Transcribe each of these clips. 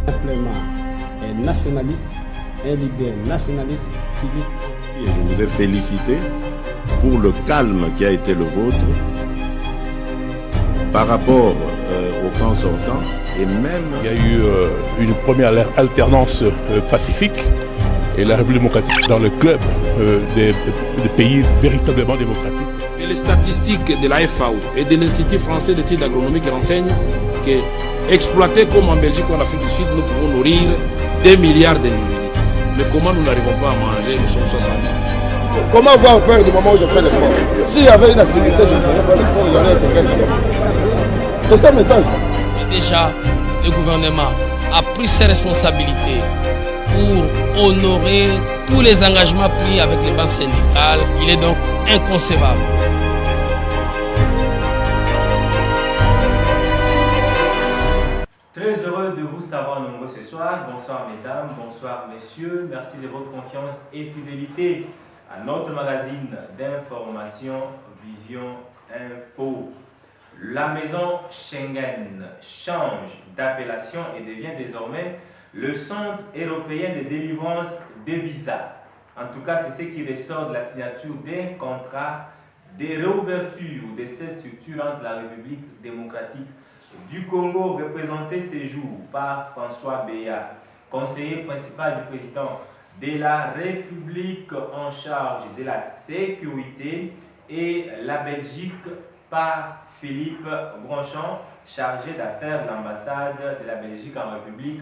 simplement un nationaliste, un leader nationaliste civique. Et je vous ai félicité pour le calme qui a été le vôtre par rapport au camp sortant et même... Il y a eu une première alternance pacifique et la République démocratique dans le club des pays véritablement démocratiques. Et les statistiques de la FAO et de l'Institut français d'études agronomiques renseignent que, exploités comme en Belgique ou en Afrique du Sud, nous pouvons nourrir 2 milliards d'individus. Mais comment nous n'arrivons pas à manger, nous sommes 60. Comment voir faire du moment où je fais le sport? S'il y avait une activité, je ne ferais pas le sport, il y en a quelqu'un. C'est un message. Et déjà, le gouvernement a pris ses responsabilités pour honorer tous les engagements pris avec les banques syndicales. Il est donc inconcevable. Très heureux de vous savoir nombreux ce soir. Bonsoir mesdames, bonsoir messieurs. Merci de votre confiance et fidélité à notre magazine d'information Vision Info. La maison Schengen change d'appellation et devient désormais le Centre européen de délivrance des visas. En tout cas, c'est ce qui ressort de la signature d'un contrat de réouverture de cette structure entre la République démocratique du Congo, représenté ce jour par François Béat, conseiller principal du président de la République en charge de la sécurité, et la Belgique par Philippe Branchon, chargé d'affaires de l'ambassade de la Belgique en République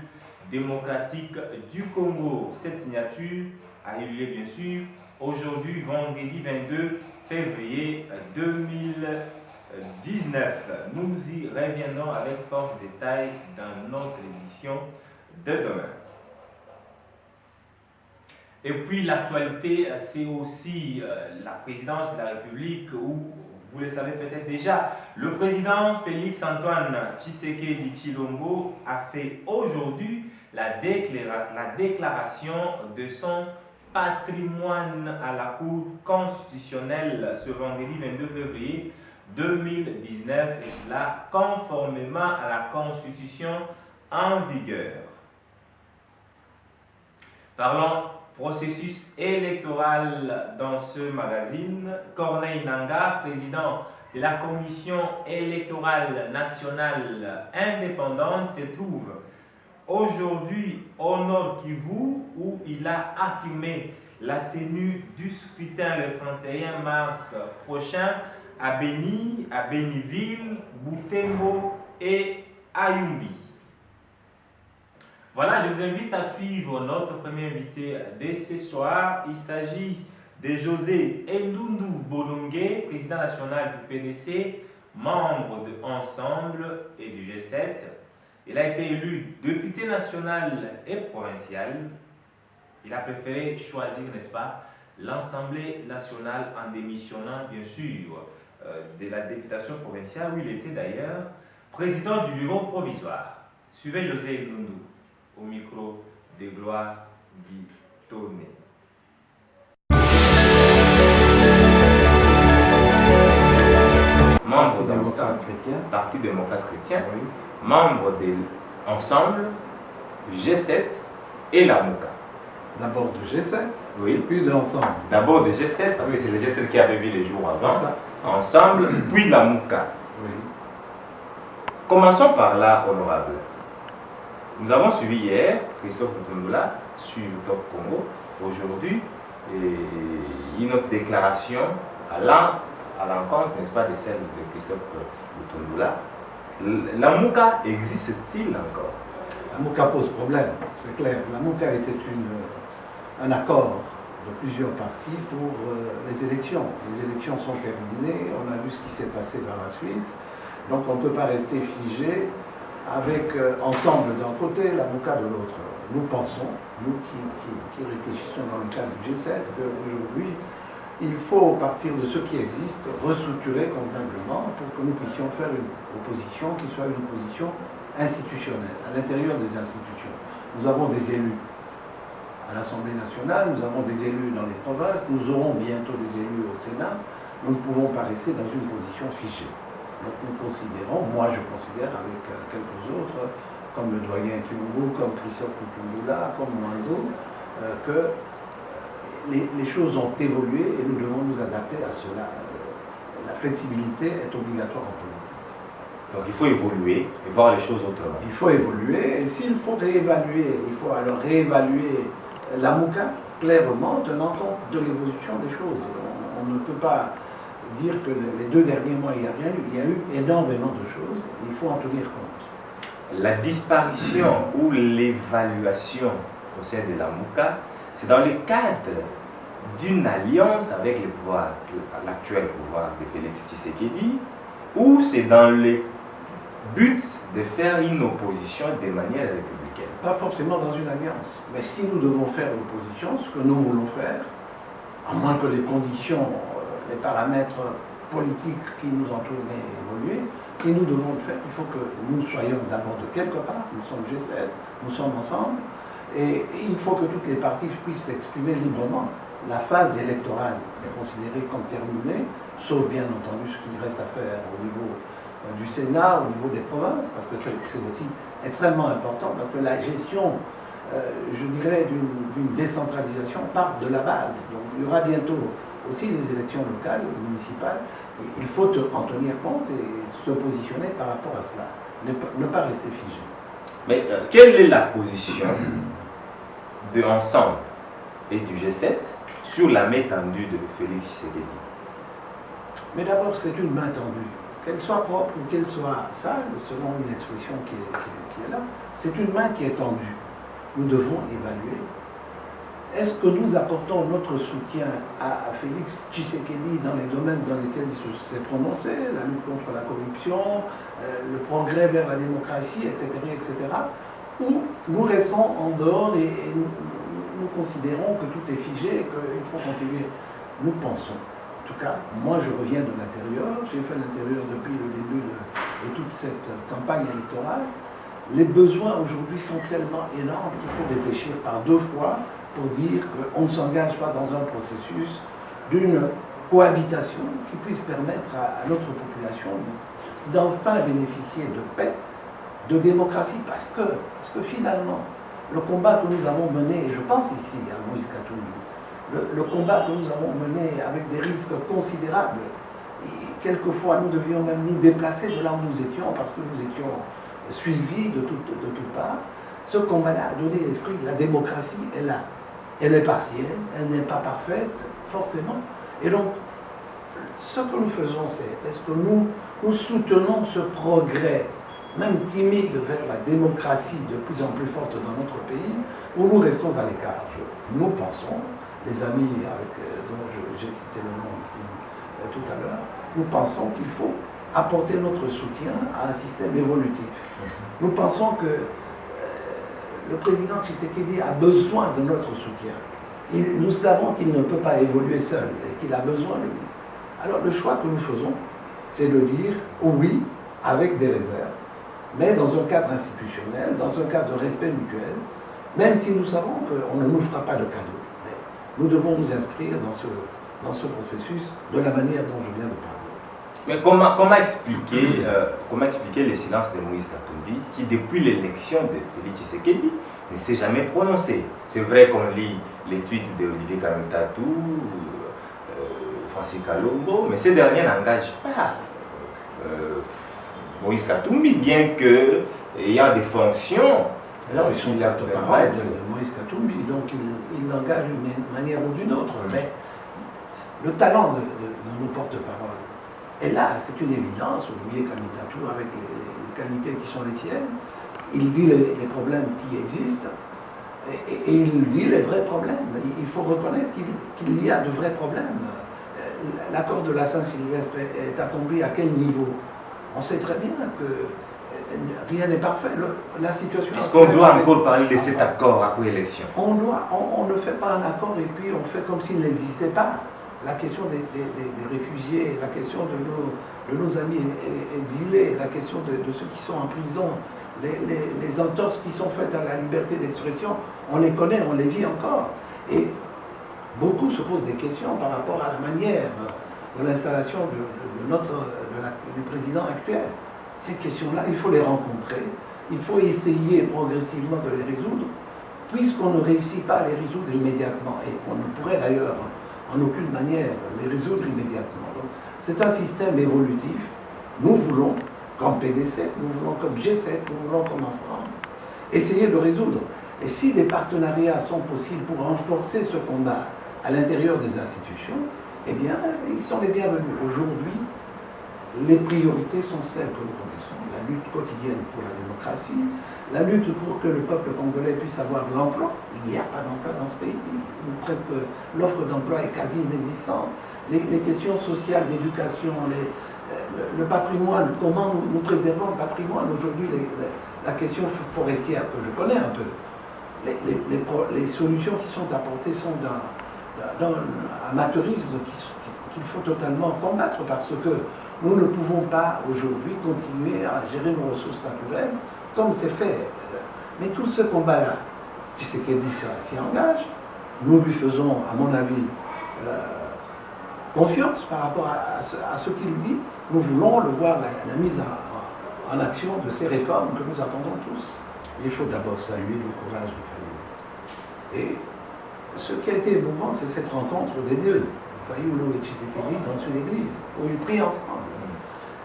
démocratique du Congo. Cette signature a eu lieu bien sûr aujourd'hui, vendredi 22 février 2019. Nous y reviendrons avec force de détail dans notre édition de demain. Et puis l'actualité, c'est aussi la présidence de la République où, vous le savez peut-être déjà, le président Félix Antoine Tshisekedi Tshilombo a fait aujourd'hui la déclaration de son patrimoine à la Cour constitutionnelle ce vendredi 22 février 2019, et cela conformément à la Constitution en vigueur. Parlons processus électoral dans ce magazine. Corneille Nangaa, président de la Commission électorale nationale indépendante, se trouve aujourd'hui au Nord Kivu, où il a affirmé la tenue du scrutin le 31 mars prochain à Beni, à Beniville, Butembo et Ayumbi. Voilà, je vous invite à suivre notre premier invité de ce soir. Il s'agit de José Ndundu Bolongué, président national du PDC, membre de Ensemble et du G7. Il a été élu député national et provincial. Il a préféré choisir, n'est-ce pas, l'Assemblée nationale en démissionnant, bien sûr, de la députation provinciale, où il était d'ailleurs président du bureau provisoire. Suivez José Ndundu au micro de Gloire Guy Tourné. Membre d'un Parti démocrate chrétien, oui. Membre de l'Ensemble, G7 et la MOUCA. D'abord de G7, oui. Et puis de Ensemble. D'abord de G7, parce que c'est le G7 qui avait vu les jours avant. Ensemble, puis la MOUCA. Oui. Commençons par là, honorable. Nous avons suivi hier Christophe Mutundula sur Top Congo. Aujourd'hui, une autre déclaration allant à l'encontre, n'est-ce pas, de celle de Christophe Mutundula. La MOUCA existe-t-il encore? La MOUCA pose problème, c'est clair. La MOUCA était un accord de plusieurs partis pour les élections. Les élections sont terminées, on a vu ce qui s'est passé par la suite. Donc on ne peut pas rester figé avec Ensemble d'un côté, la MOUCA de l'autre. Nous pensons, nous qui réfléchissons dans le cadre du G7, qu'aujourd'hui, il faut partir de ce qui existe, restructurer convenablement pour que nous puissions faire une opposition qui soit une opposition institutionnelle, à l'intérieur des institutions. Nous avons des élus à l'Assemblée nationale, nous avons des élus dans les provinces, nous aurons bientôt des élus au Sénat. Nous ne pouvons pas rester dans une position figée. Donc nous considérons, moi je considère avec quelques autres, comme le doyen Tungu, comme Christophe Kutumbula, comme Mwando, que les choses ont évolué et nous devons nous adapter à cela. La flexibilité est obligatoire en politique. Donc il faut évoluer et voir les choses autrement. Il faut évoluer et s'il faut réévaluer, il faut alors réévaluer la MOUCA clairement tenant compte de l'évolution des choses. On ne peut pas dire que les 2 derniers mois il n'y a rien eu. Il y a eu énormément de choses, il faut en tenir compte. La disparition ou l'évaluation au sein de la MOUCA, c'est dans le cadre d'une alliance avec le pouvoir, l'actuel pouvoir de Félix Tshisekedi, ou c'est dans le but de faire une opposition de manière républicaine? Pas forcément dans une alliance, mais si nous devons faire l'opposition, ce que nous voulons faire, à moins que les conditions, les paramètres politiques qui nous entourent aient évolué, si nous devons le faire, il faut que nous soyons d'abord de quelque part, nous sommes G7, nous sommes ensemble, et il faut que toutes les parties puissent s'exprimer librement. La phase électorale est considérée comme terminée, sauf bien entendu ce qu'il reste à faire au niveau du Sénat, au niveau des provinces, parce que c'est aussi extrêmement important, parce que la gestion, je dirais, d'une décentralisation part de la base. Donc il y aura bientôt aussi des élections locales, municipales, et il faut en tenir compte et se positionner par rapport à cela, ne pas rester figé. Mais quelle est la position de Ensemble et du G7 sur la main tendue de Félix Tshisekedi? Mais d'abord, c'est une main tendue. Qu'elle soit propre ou qu'elle soit sale, selon une expression qui est là, c'est une main qui est tendue. Nous devons évaluer. Est-ce que nous apportons notre soutien à Félix Tshisekedi dans les domaines dans lesquels il s'est prononcé, la lutte contre la corruption, le progrès vers la démocratie, etc., etc., ou nous restons en dehors et nous considérons que tout est figé et qu'il faut continuer? Nous pensons. En tout cas, moi je reviens de l'intérieur, j'ai fait l'intérieur depuis le début de toute cette campagne électorale. Les besoins aujourd'hui sont tellement énormes qu'il faut réfléchir par 2 fois pour dire qu'on ne s'engage pas dans un processus d'une cohabitation qui puisse permettre à notre population d'enfin bénéficier de paix, de démocratie, parce que finalement, le combat que nous avons mené, et je pense ici à Moïse Katumbi, le combat que nous avons mené avec des risques considérables, et quelquefois nous devions même nous déplacer de là où nous étions parce que nous étions suivis de toutes parts. Ce combat-là a donné les fruits. La démocratie est là. Elle est partielle, elle n'est pas parfaite, forcément. Et donc, ce que nous faisons, c'est, est-ce que nous soutenons ce progrès, même timide, vers la démocratie de plus en plus forte dans notre pays, ou nous restons à l'écart? Nous pensons, les amis dont j'ai cité le nom ici tout à l'heure, nous pensons qu'il faut apporter notre soutien à un système évolutif. Nous pensons que le président Tshisekedi a besoin de notre soutien. Nous savons qu'il ne peut pas évoluer seul et qu'il a besoin de nous. Alors le choix que nous faisons, c'est de dire oui, avec des réserves, mais dans un cadre institutionnel, dans un cadre de respect mutuel, même si nous savons qu'on ne nous fera pas de cadeau. Nous devons nous inscrire dans ce processus de la manière dont je viens de parler. Mais comment expliquer le silence de Moïse Katumbi, qui depuis l'élection de Félix Tshisekedi ne s'est jamais prononcé? C'est vrai qu'on lit les tweets d'Olivier Kamitatou, Francis Kalombo, mais ces derniers n'engagent pas Moïse Katumbi, bien qu'ayant des fonctions. Alors, ils sont porte-parole de Moïse Katumbi, donc ils l'engagent d'une manière ou d'une autre. Mais le talent de nos porte-paroles est là, c'est une évidence. Olivier Kamitatou, avec les qualités qui sont les siennes, il dit les problèmes qui existent et il dit les vrais problèmes. Il faut reconnaître qu'il y a de vrais problèmes. L'accord de la Saint-Sylvestre est accompli à quel niveau? On sait très bien que rien n'est parfait. La situation. Est-ce qu'on doit encore parler de cet accord après l'élection? On ne fait pas un accord et puis on fait comme s'il n'existait pas. La question des réfugiés, la question de nos amis exilés, la question de ceux qui sont en prison, les entorses qui sont faites à la liberté d'expression, on les connaît, on les vit encore. Et beaucoup se posent des questions par rapport à la manière de l'installation du président actuel. Ces questions-là, il faut les rencontrer, il faut essayer progressivement de les résoudre, puisqu'on ne réussit pas à les résoudre immédiatement. Et on ne pourrait d'ailleurs en aucune manière les résoudre immédiatement. Donc, c'est un système évolutif. Nous voulons, comme PDC, nous voulons comme G7, nous voulons comme ensemble, essayer de résoudre. Et si des partenariats sont possibles pour renforcer ce combat à l'intérieur des institutions, eh bien, ils sont les bienvenus. Aujourd'hui, les priorités sont celles que nous connaissons. La lutte quotidienne pour la démocratie, la lutte pour que le peuple congolais puisse avoir de l'emploi. Il n'y a pas d'emploi dans ce pays. Presque l'offre d'emploi est quasi inexistante. Les questions sociales, d'éducation, le patrimoine, comment nous préservons le patrimoine. Aujourd'hui, la question forestière que je connais un peu, les solutions qui sont apportées sont d'un amateurisme qu'il faut totalement combattre, parce que nous ne pouvons pas aujourd'hui continuer à gérer nos ressources naturelles comme c'est fait. Mais tout ce combat-là, Tshisekedi s'y engage. Nous lui faisons, à mon avis, confiance par rapport à ce qu'il dit. Nous voulons le voir, la mise en action de ces réformes que nous attendons tous. Il faut d'abord saluer le courage du Fayulu. Et ce qui a été émouvant, c'est cette rencontre des deux, Fayulu et Tshisekedi, dans une église, où ils prient ensemble.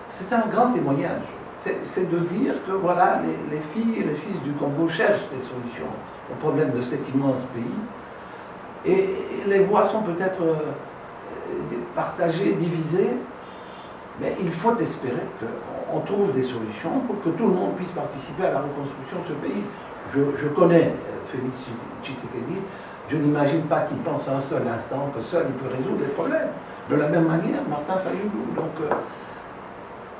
C'est un grand témoignage. C'est de dire que voilà, les filles et les fils du Congo cherchent des solutions au problème de cet immense pays. Et les voix sont peut-être partagées, divisées, mais il faut espérer qu'on trouve des solutions pour que tout le monde puisse participer à la reconstruction de ce pays. Je connais Félix Tshisekedi, je n'imagine pas qu'il pense un seul instant que seul il peut résoudre les problèmes. De la même manière, Martin Fayulu. Donc,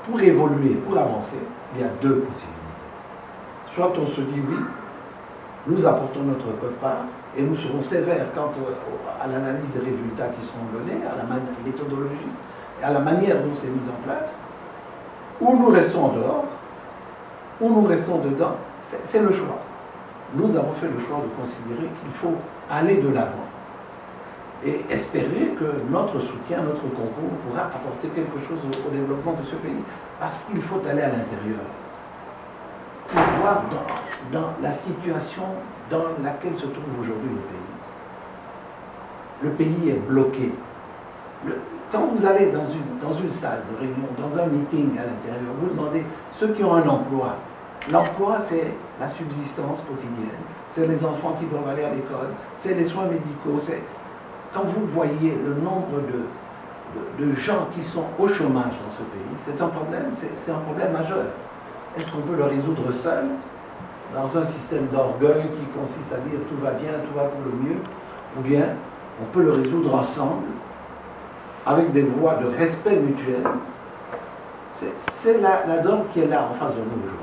pour évoluer, pour avancer, il y a deux possibilités. Soit on se dit oui, nous apportons notre quote-part et nous serons sévères quant à l'analyse des résultats qui seront donnés, à la méthodologie et à la manière dont c'est mis en place, ou nous restons dehors, ou nous restons dedans. C'est le choix. Nous avons fait le choix de considérer qu'il faut aller de l'avant et espérer que notre soutien, notre concours pourra apporter quelque chose au développement de ce pays. Parce qu'il faut aller à l'intérieur pour voir dans la situation dans laquelle se trouve aujourd'hui le pays. Le pays est bloqué. Quand vous allez dans une salle de réunion, dans un meeting à l'intérieur, vous demandez ceux qui ont un emploi. L'emploi, c'est la subsistance quotidienne. C'est les enfants qui doivent aller à l'école. C'est les soins médicaux. Quand vous voyez le nombre de gens qui sont au chômage dans ce pays, c'est un problème majeur. Est-ce qu'on peut le résoudre seul, dans un système d'orgueil qui consiste à dire tout va bien, tout va pour le mieux, ou bien on peut le résoudre ensemble, avec des lois de respect mutuel? C'est la donne qui est là en face de nous aujourd'hui.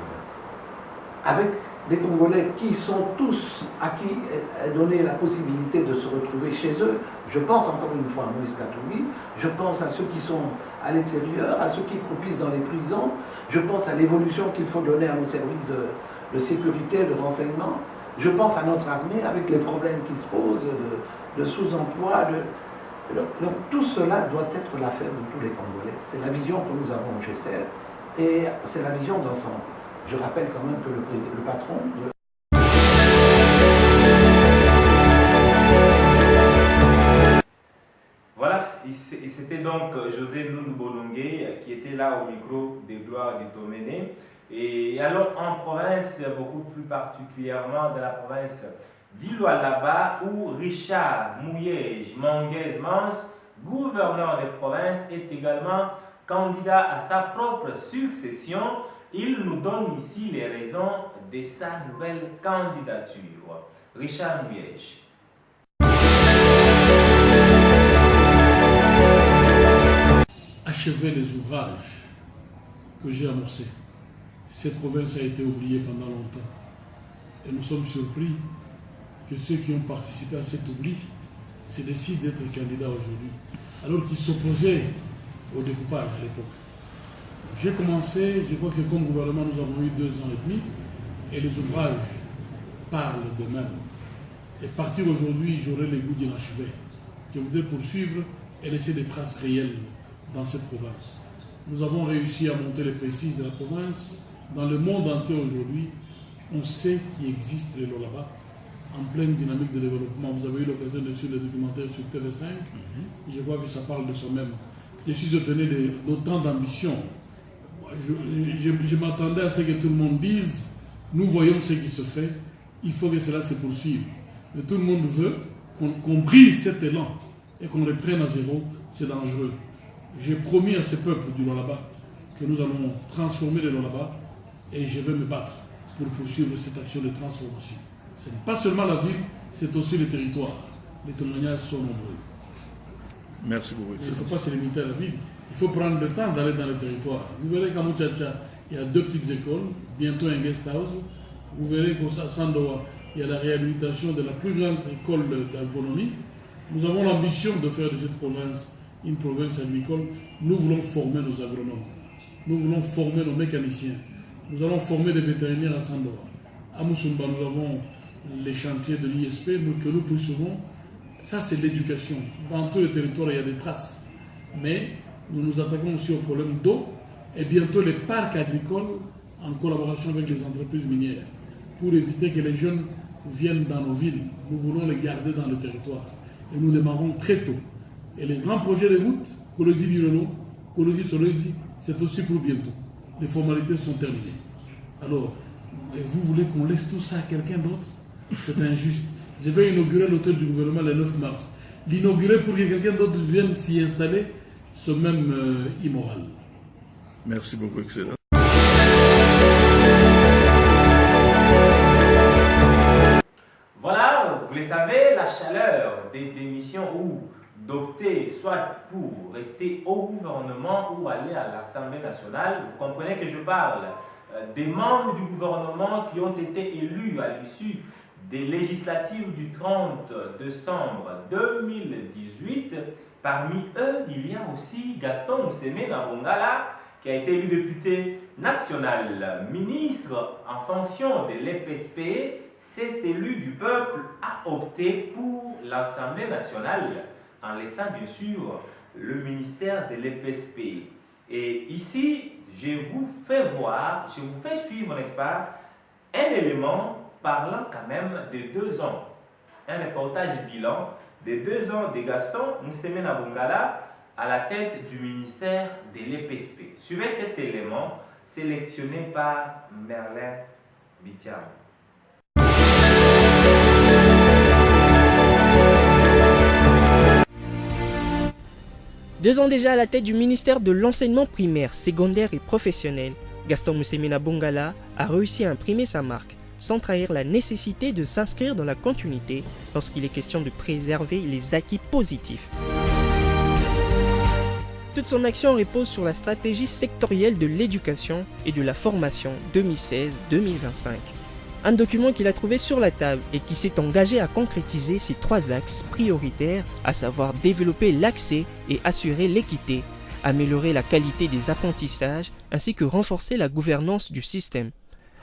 Avec des Congolais qui sont tous, à qui est donnée la possibilité de se retrouver chez eux. Je pense encore une fois à Moïse Katumbi, je pense à ceux qui sont à l'extérieur, à ceux qui croupissent dans les prisons, je pense à l'évolution qu'il faut donner à nos services de sécurité, de renseignement, je pense à notre armée avec les problèmes qui se posent, de sous-emploi, donc tout cela doit être l'affaire de tous les Congolais. C'est la vision que nous avons au G7 et c'est la vision d'ensemble. Je rappelle quand même que le patron de... Voilà, et c'était donc José Nundu Bolongué qui était là au micro des Gloires du Doméné. Et alors en province, beaucoup plus particulièrement dans la province d'Iloa-Laba, où Richard Mouyej Manguez-Mans, gouverneur des provinces, est également candidat à sa propre succession. Il nous donne ici les raisons de sa nouvelle candidature. Richard Mouyej. Achever les ouvrages que j'ai amorcés. Cette province a été oubliée pendant longtemps. Et nous sommes surpris que ceux qui ont participé à cet oubli se décident d'être candidats aujourd'hui, alors qu'ils s'opposaient au découpage à l'époque. J'ai commencé, je crois que comme gouvernement, nous avons eu 2 ans et demi, et les ouvrages parlent d'eux-mêmes. Et partir aujourd'hui, j'aurai le goût d'inachever. Je voudrais poursuivre et laisser des traces réelles dans cette province. Nous avons réussi à monter le prestige de la province dans le monde entier aujourd'hui On sait qu'il existe les Lolaba en pleine dynamique de développement. Vous avez eu l'occasion de suivre le documentaire sur TV5. Je crois que ça parle de soi-même. Je suis étonné d'autant d'ambition. Je m'attendais à ce que tout le monde dise, nous voyons ce qui se fait, il faut que cela se poursuive. Mais tout le monde veut qu'on brise cet élan et qu'on reprenne à zéro, c'est dangereux. J'ai promis à ce peuple du Lolaba que nous allons transformer le Lolaba et je vais me battre pour poursuivre cette action de transformation. Ce n'est pas seulement la ville, c'est aussi le territoire. Les témoignages sont nombreux. Merci beaucoup. Il ne faut pas se limiter à la ville. Il faut prendre le temps d'aller dans le territoire. Vous verrez qu'à Mouchacha, il y a 2 petites écoles, bientôt un guest house. Vous verrez qu'à Sandoa, il y a la réhabilitation de la plus grande école d'agronomie. Nous avons l'ambition de faire de cette province une province agricole. Nous voulons former nos agronomes. Nous voulons former nos mécaniciens. Nous allons former des vétérinaires à Sandoa. À Moussumba, nous avons les chantiers de l'ISP que nous poursuivons. Ça, c'est l'éducation. Dans tous les territoires, il y a des traces. Mais nous nous attaquons aussi au problème d'eau et bientôt les parcs agricoles en collaboration avec les entreprises minières pour éviter que les jeunes viennent dans nos villes. Nous voulons les garder dans le territoire. Et nous démarrons très tôt. Et les grands projets de route, Kolodi Virolo, Kolodi Solezi, c'est aussi pour bientôt. Les formalités sont terminées. Alors, vous voulez qu'on laisse tout ça à quelqu'un d'autre? C'est injuste. Je vais inaugurer l'hôtel du gouvernement le 9 mars. L'inaugurer pour que quelqu'un d'autre vienne s'y installer, c'est même immoral. Merci beaucoup, excellent. Voilà, vous le savez, la chaleur des démissions ou d'opter soit pour rester au gouvernement ou aller à l'Assemblée nationale. Vous comprenez que je parle des membres du gouvernement qui ont été élus à l'issue des législatives du 30 décembre 2018. Parmi eux, il y a aussi Gaston Mousemena Bongala, qui a été élu député national, ministre en fonction de l'EPSP. Cet élu du peuple a opté pour l'Assemblée nationale en laissant bien sûr le ministère de l'EPSP. Et ici, je vous fais voir, je vous fais suivre, n'est-ce pas, un élément parlant quand même de 2 ans. Un reportage bilan de 2 ans de Gaston Mousemena Bongala à la tête du ministère de l'EPSP. Suivez cet élément sélectionné par Merlin Bitiam. 2 ans déjà à la tête du ministère de l'enseignement primaire, secondaire et professionnel, Gaston Mousemena Bongala a réussi à imprimer sa marque, sans trahir la nécessité de s'inscrire dans la continuité lorsqu'il est question de préserver les acquis positifs. Toute son action repose sur la stratégie sectorielle de l'éducation et de la formation 2016-2025. Un document qu'il a trouvé sur la table et qui s'est engagé à concrétiser ces 3 axes prioritaires, à savoir développer l'accès et assurer l'équité, améliorer la qualité des apprentissages ainsi que renforcer la gouvernance du système.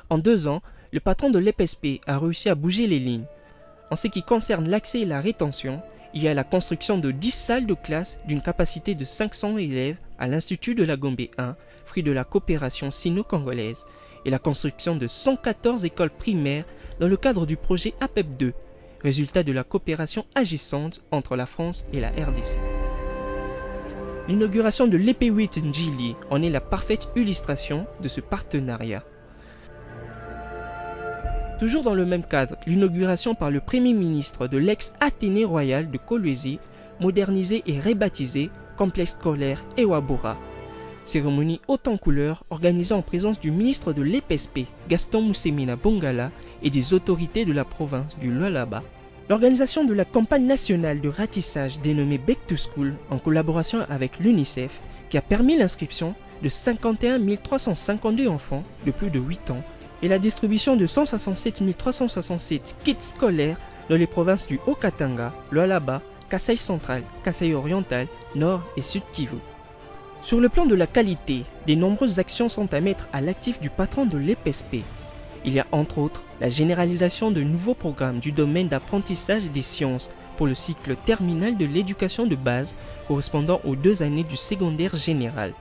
En 2 ans, le patron de l'EPSP a réussi à bouger les lignes. En ce qui concerne l'accès et la rétention, il y a la construction de 10 salles de classe d'une capacité de 500 élèves à l'Institut de la Gombe 1, fruit de la coopération sino-congolaise, et la construction de 114 écoles primaires dans le cadre du projet APEP 2, résultat de la coopération agissante entre la France et la RDC. L'inauguration de l'EP8 Njili en est la parfaite illustration de ce partenariat. Toujours dans le même cadre, l'inauguration par le Premier ministre de l'ex-Athénée royal de Kolwezi, modernisé et rebaptisé Complexe scolaire Ewabora. Cérémonie haute en couleur organisée en présence du ministre de l'EPSP, Gaston Mousemena Bongala, et des autorités de la province du Lualaba. L'organisation de la campagne nationale de ratissage dénommée Back to School en collaboration avec l'UNICEF, qui a permis l'inscription de 51 352 enfants de plus de 8 ans et la distribution de 167 367 kits scolaires dans les provinces du Haut-Katanga, Lualaba, Kasaï central, Kasaï oriental, Nord et Sud Kivu. Sur le plan de la qualité, de nombreuses actions sont à mettre à l'actif du patron de l'EPSP. Il y a entre autres la généralisation de nouveaux programmes du domaine d'apprentissage des sciences pour le cycle terminal de l'éducation de base correspondant aux 2 années du secondaire général.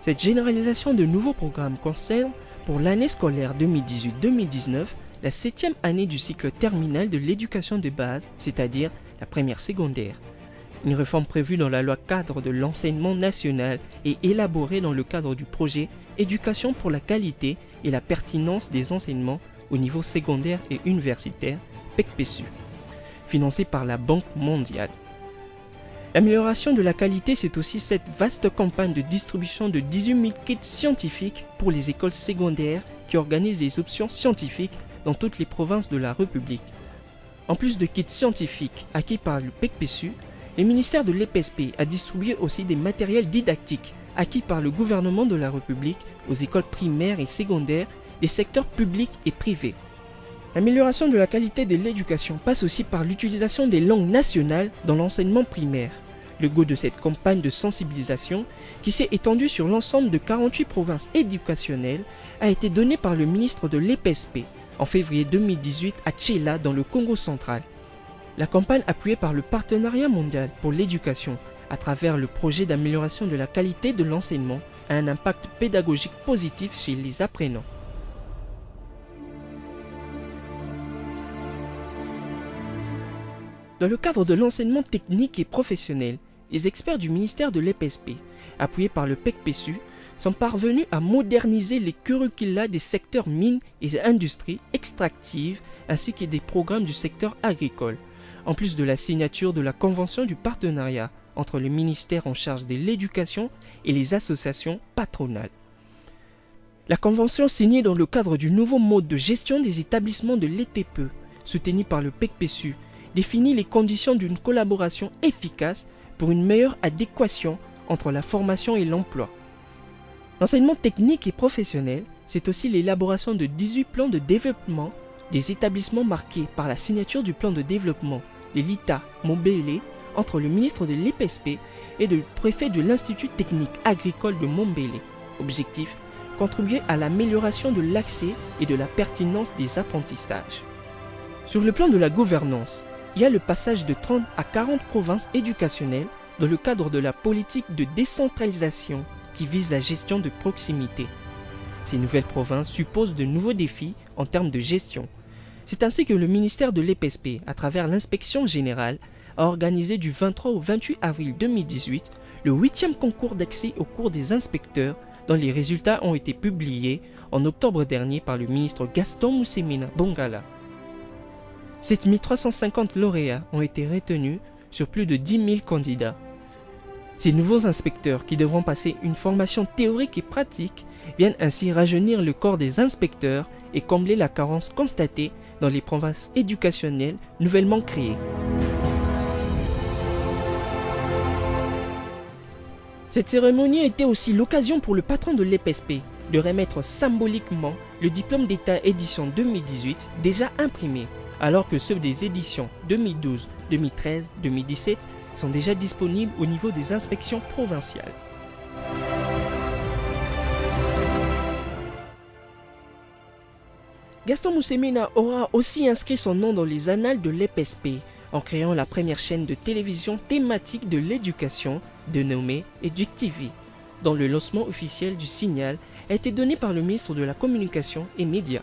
Cette généralisation de nouveaux programmes concerne pour l'année scolaire 2018-2019 la 7e année du cycle terminal de l'éducation de base, c'est-à-dire la première secondaire. Une réforme prévue dans la loi cadre de l'enseignement national et élaborée dans le cadre du projet Éducation pour la qualité et la pertinence des enseignements au niveau secondaire et universitaire, PECPESU, financé par la Banque mondiale. L'amélioration de la qualité, c'est aussi cette vaste campagne de distribution de 18 000 kits scientifiques pour les écoles secondaires qui organisent des options scientifiques dans toutes les provinces de la République. En plus de kits scientifiques acquis par le PECPESU, le ministère de l'EPSP a distribué aussi des matériels didactiques acquis par le gouvernement de la République aux écoles primaires et secondaires des secteurs publics et privés. L'amélioration de la qualité de l'éducation passe aussi par l'utilisation des langues nationales dans l'enseignement primaire. Le goût de cette campagne de sensibilisation, qui s'est étendue sur l'ensemble de 48 provinces éducationnelles, a été donné par le ministre de l'EPSP en février 2018 à Tchéla dans le Congo central. La campagne appuyée par le Partenariat mondial pour l'éducation à travers le projet d'amélioration de la qualité de l'enseignement a un impact pédagogique positif chez les apprenants. Dans le cadre de l'enseignement technique et professionnel, les experts du ministère de l'EPSP, appuyés par le PECPESU, sont parvenus à moderniser les curricula des secteurs mines et industries extractives ainsi que des programmes du secteur agricole, en plus de la signature de la convention du partenariat entre le ministère en charge de l'éducation et les associations patronales. La convention signée dans le cadre du nouveau mode de gestion des établissements de l'ETPE, soutenu par le PECPESU, définit les conditions d'une collaboration efficace pour une meilleure adéquation entre la formation et l'emploi. L'enseignement technique et professionnel, c'est aussi l'élaboration de 18 plans de développement des établissements marqués par la signature du plan de développement, les LITA Mombele, entre le ministre de l'EPSP et le préfet de l'Institut technique agricole de Mombele. Objectif, contribuer à l'amélioration de l'accès et de la pertinence des apprentissages. Sur le plan de la gouvernance, il y a le passage de 30 à 40 provinces éducationnelles dans le cadre de la politique de décentralisation qui vise la gestion de proximité. Ces nouvelles provinces supposent de nouveaux défis en termes de gestion. C'est ainsi que le ministère de l'EPSP, à travers l'inspection générale, a organisé du 23 au 28 avril 2018 le 8e concours d'accès aux cours des inspecteurs dont les résultats ont été publiés en octobre dernier par le ministre Gaston Moussemina Bongala. 7350 lauréats ont été retenus sur plus de 10 000 candidats. Ces nouveaux inspecteurs qui devront passer une formation théorique et pratique viennent ainsi rajeunir le corps des inspecteurs et combler la carence constatée dans les provinces éducationnelles nouvellement créées. Cette cérémonie était aussi l'occasion pour le patron de l'EPSP de remettre symboliquement le diplôme d'État édition 2018 déjà imprimé, alors que ceux des éditions 2012, 2013, 2017 sont déjà disponibles au niveau des inspections provinciales. Gaston Moussemina aura aussi inscrit son nom dans les annales de l'EPSP en créant la première chaîne de télévision thématique de l'éducation dénommée EducTV, dont le lancement officiel du signal a été donné par le ministre de la Communication et Médias.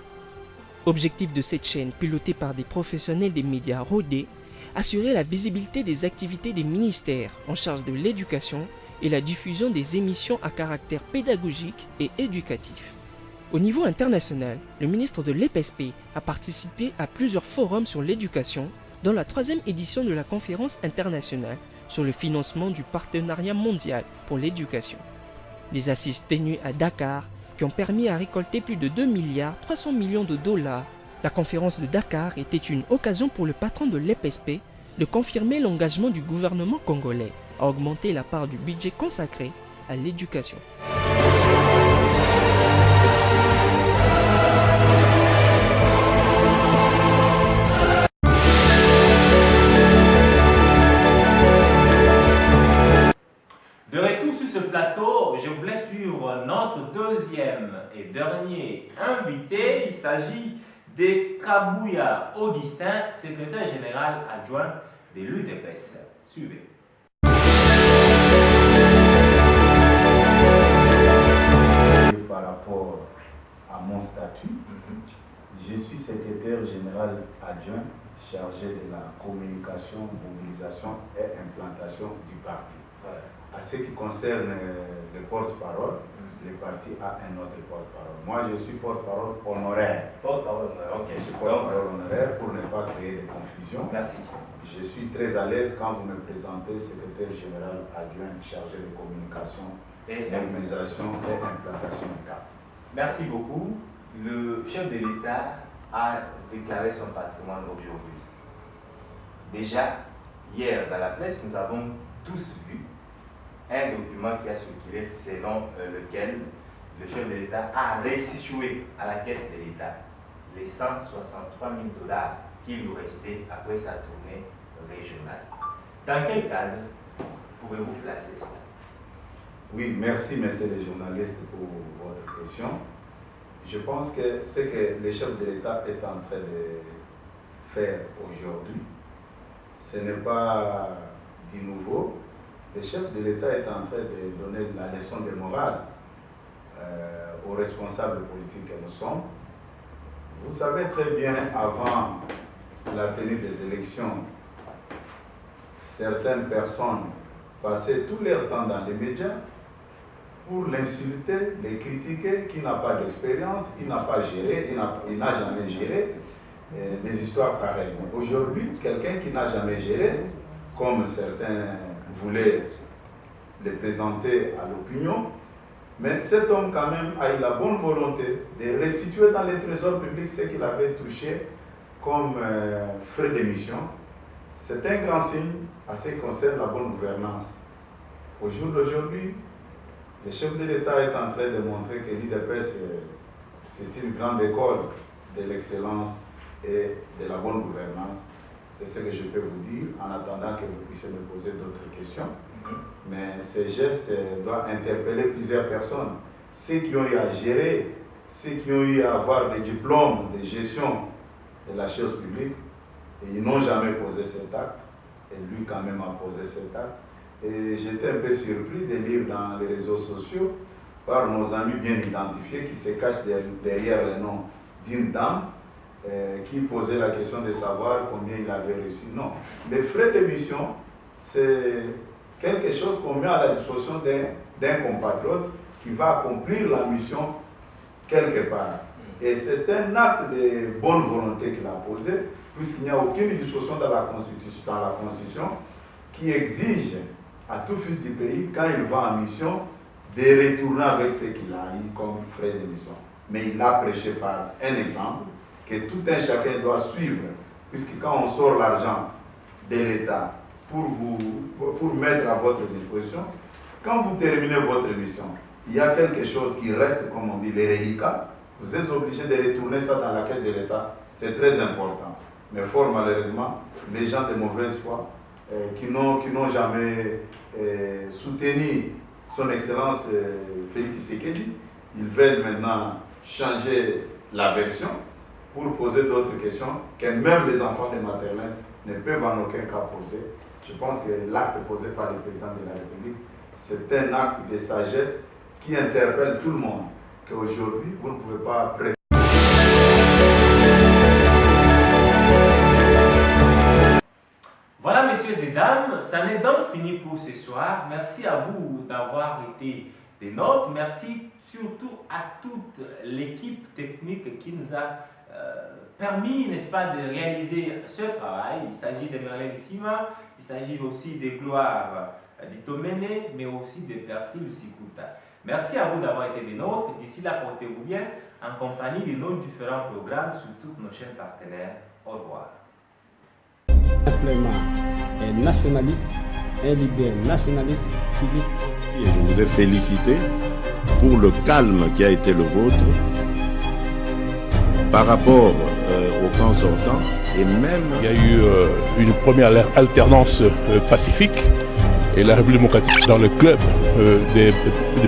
Objectif de cette chaîne, pilotée par des professionnels des médias rodés, assurer la visibilité des activités des ministères en charge de l'éducation et la diffusion des émissions à caractère pédagogique et éducatif. Au niveau international, le ministre de l'EPSP a participé à plusieurs forums sur l'éducation, dont la 3e édition de la conférence internationale sur le financement du partenariat mondial pour l'éducation. Des assises tenues à Dakar qui ont permis à récolter plus de 2,3 milliards de dollars. La conférence de Dakar était une occasion pour le patron de l'EPSP de confirmer l'engagement du gouvernement congolais à augmenter la part du budget consacré à l'éducation. De retour sur ce plateau, je vous laisse suivre notre deuxième et dernier invité. Il s'agit de Kabouya Augustin, secrétaire général adjoint de l'UDPS. Suivez. Par rapport à mon statut, Je suis secrétaire général adjoint chargé de la communication, mobilisation et implantation du parti. Ouais. À ce qui concerne le porte-parole, le parti a un autre porte-parole. Moi, je suis porte-parole honoraire. Porte-parole honoraire, ok. Je suis porte-parole honoraire pour ne pas créer de confusion. Merci. Je suis très à l'aise quand vous me présentez secrétaire général adjoint chargé de communication, mobilisation et implantation du parti. Merci beaucoup. Le chef de l'État a déclaré son patrimoine aujourd'hui. Déjà, hier, dans la presse, nous avons tous vu un document qui a circulé selon lequel le chef de l'État a restitué à la caisse de l'État les 163 000 $ qui lui restaient après sa tournée régionale. Dans quel cadre pouvez-vous placer cela? Oui, merci, messieurs les journalistes, pour votre question. Je pense que ce que le chef de l'État est en train de faire aujourd'hui, ce n'est pas du nouveau. Le chef de l'État est en train de donner la leçon de morale aux responsables politiques que nous sommes. Vous savez très bien, avant la tenue des élections, certaines personnes passaient tout leur temps dans les médias pour l'insulter, les critiquer, qui n'a pas d'expérience, il n'a pas géré, il n'a jamais géré des histoires pareilles. Aujourd'hui, quelqu'un qui n'a jamais géré, comme certains voulaient le présenter à l'opinion, mais cet homme quand même a eu la bonne volonté de restituer dans les trésors publics ce qu'il avait touché comme frais d'émission. C'est un grand signe à ce qui concerne la bonne gouvernance. Au jour d'aujourd'hui, le chef de l'État est en train de montrer que l'IDPS, c'est une grande école de l'excellence et de la bonne gouvernance. C'est ce que je peux vous dire, en attendant que vous puissiez me poser d'autres questions. Mais ces gestes doivent interpeller plusieurs personnes. Ceux qui ont eu à gérer, ceux qui ont eu à avoir des diplômes de gestion de la chose publique, et ils n'ont jamais posé cet acte, et lui quand même a posé cet acte. Et j'étais un peu surpris de lire dans les réseaux sociaux par nos amis bien identifiés qui se cachent derrière le nom d'une dame qui posait la question de savoir combien il avait reçu. Non, les frais d'émission, c'est quelque chose qu'on met à la disposition d'un compatriote qui va accomplir la mission quelque part. Et c'est un acte de bonne volonté qu'il a posé, puisqu'il n'y a aucune disposition dans la Constitution qui exige à tout fils du pays, quand il va en mission, de retourner avec ce qu'il a eu comme frais de mission. Mais il a prêché par un exemple que tout un chacun doit suivre, puisque quand on sort l'argent de l'État pour mettre à votre disposition, quand vous terminez votre mission, il y a quelque chose qui reste, comme on dit, les reliquats, vous êtes obligé de retourner ça dans la caisse de l'État. C'est très important. Mais fort malheureusement, les gens de mauvaise foi, qui n'ont jamais soutenu son Excellence Félix Tshisekedi, ils veulent maintenant changer la version pour poser d'autres questions que même les enfants de maternelle ne peuvent en aucun cas poser. Je pense que l'acte posé par le président de la République, c'est un acte de sagesse qui interpelle tout le monde, qu'aujourd'hui, vous ne pouvez pas prétendre. Voilà, messieurs et dames, ça n'est donc fini pour ce soir. Merci à vous d'avoir été des nôtres. Merci surtout à toute l'équipe technique qui nous a permis, n'est-ce pas, de réaliser ce travail. Il s'agit de Merlin Sima, il s'agit aussi de Gloire Ditomene, mais aussi de Persil Sikuta. Merci à vous d'avoir été des nôtres. D'ici là, portez-vous bien en compagnie de nos différents programmes sur toutes nos chaînes partenaires. Au revoir. Un nationaliste, un leader nationaliste civique. Et je vous ai félicité pour le calme qui a été le vôtre par rapport au camp sortant et même... Il y a eu une première alternance pacifique et la République démocratique dans le club des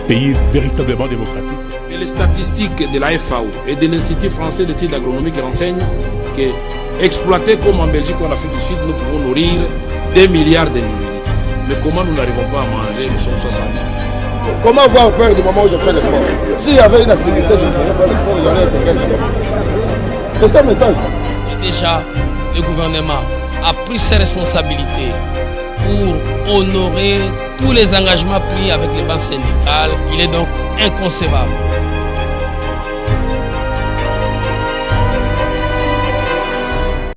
pays véritablement démocratiques. Et les statistiques de la FAO et de l'Institut français d'études agronomiques renseignent que, exploités comme en Belgique ou en Afrique du Sud, nous pouvons nourrir 2 milliards d'individus. Mais comment nous n'arrivons pas à manger? Nous sommes 60 ans. Comment voir faire du moment où je fais le sport? S'il y avait une activité, je ne ferais pas le sport, j'en ai été quelqu'un. C'est un message. Et déjà, le gouvernement a pris ses responsabilités pour honorer tous les engagements pris avec les banques syndicales. Il est donc inconcevable